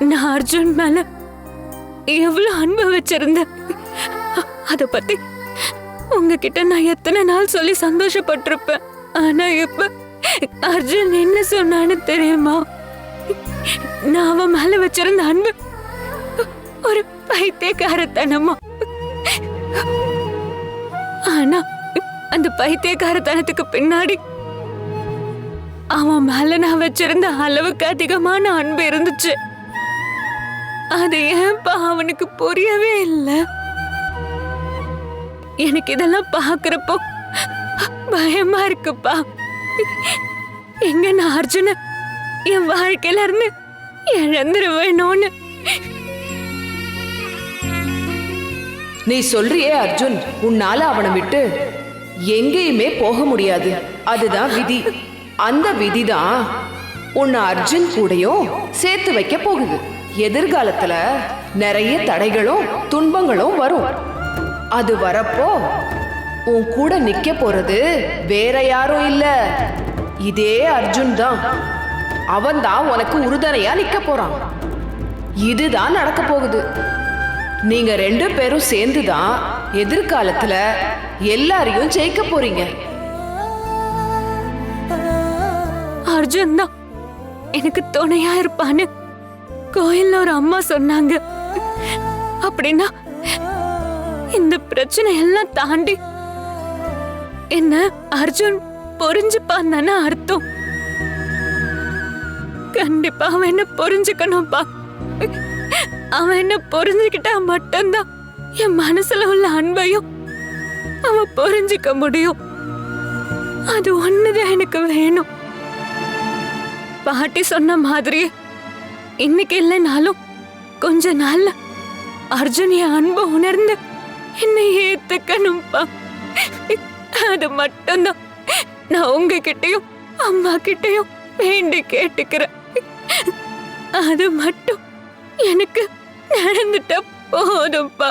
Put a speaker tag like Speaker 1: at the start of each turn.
Speaker 1: நான் அர்ஜுன் மேல எவ்வளவு அன்பு வச்சிருந்தேன். அத பத்தி உங்ககிட்ட நான் எத்தனை நாள் சொல்லி சந்தோஷப்பட்டிருப்பேன். ஆனா இப்ப அர்ஜுன் என்ன சொன்னான்னு தெரியுமா? நான் அவன் மேல வச்சிருந்த அன்பு ஒரு பைத்தியக்காரத்தனமா. ஆனா அந்த பைத்தியக்காரத்தனத்துக்கு பின்னாடி அவன் மேல நான் வச்சிருந்த அளவுக்கு அதிகமான அன்பு இருந்துச்சு. அது ஏன்பா அவனுக்கு புரியவே இல்லை. எனக்கு இதெல்லாம் பாக்குறப்போ பயமா இருக்குப்பா. எங்க நான் அர்ஜுன என் வாழ்க்கையில இருந்து இழந்துருவேணும்னு.
Speaker 2: நீ சொல்றியே அர்ஜுன், உன்னால அவனை விட்டு எங்கேயுமே போக முடியாது. அதுதான் விதி. அந்த விதிதான் உன்னை அர்ஜுன் கூடயும் சேர்த்து வைக்க போகுது. எதிர்காலத்துல நிறைய தடைகளும் துன்பங்களும் வரும். அது வரப்போ உன் கூட நிக்க போறது வேற யாரும் இல்ல, இதே அர்ஜுன் தான். அவன் தான் உனக்கு உறுதுணையா நிக்க போறான். இதுதான் நடக்க போகுது. நீங்க 2 பேரும் சேர்ந்துதான் எதிர்காலத்துல எல்லாரையும் ஜெயிக்க போறீங்க.
Speaker 1: அர்ஜுன் தான் எனக்கு துணையா இருப்பான்னு கோயில்ல ஒரு அம்மா சொன்னாங்க. அப்படின்னா இந்த பிரச்சனை எல்லாம் தாண்டி என்ன அர்ஜுன் புரிஞ்சுப்பான் தானே அர்த்தம். கண்டிப்பா அவன் என்ன புரிஞ்சுக்கணும்பா. அவன் என்ன புரிஞ்சுக்கிட்டா மட்டும்தான் என் மனசுல உள்ள அன்பையும் அவன் புரிஞ்சுக்க முடியும். அது ஒண்ணுதான் எனக்கு வேணும். பாட்டி சொன்ன மாதிரியே இன்னைக்கு இல்லைனாலும் கொஞ்ச நாள்ல அர்ஜுன் என் அன்பு உணர்ந்து என்னை ஏத்துக்கணும்பா. அது மட்டும்தான் நான் உங்ககிட்டயும் அம்மா கிட்டயும் வேண்டி கேட்டுக்கிறேன். அது மட்டும் எனக்கு நடந்துட்டா போதும்பா.